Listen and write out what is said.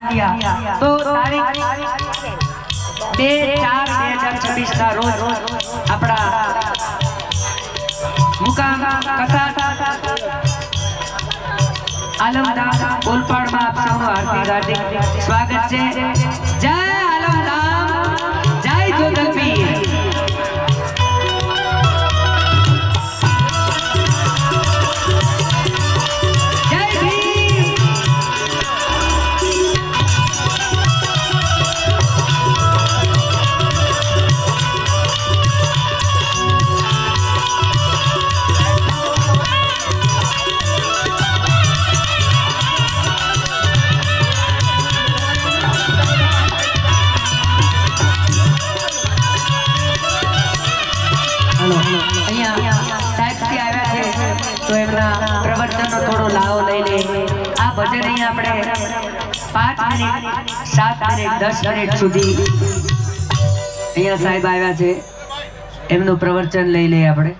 तो तारीख 2/4/2026 ના રોજ આપણા મુકામ કસાટ આલમધામ ઓલપાડમાં આપ સૌનું હાર્દિક સ્વાગત છે। જય આલમધામ, જય જોગલપીર। तो एमना प्रवचन थोड़ो लाभ लई ले। आ भजन अहीं आपणे 5 मिनिट 7 मिनिट 10 मिनिट सुधी अहीं साहेब आव्या छे, एमनुं प्रवचन लई ले आपणे।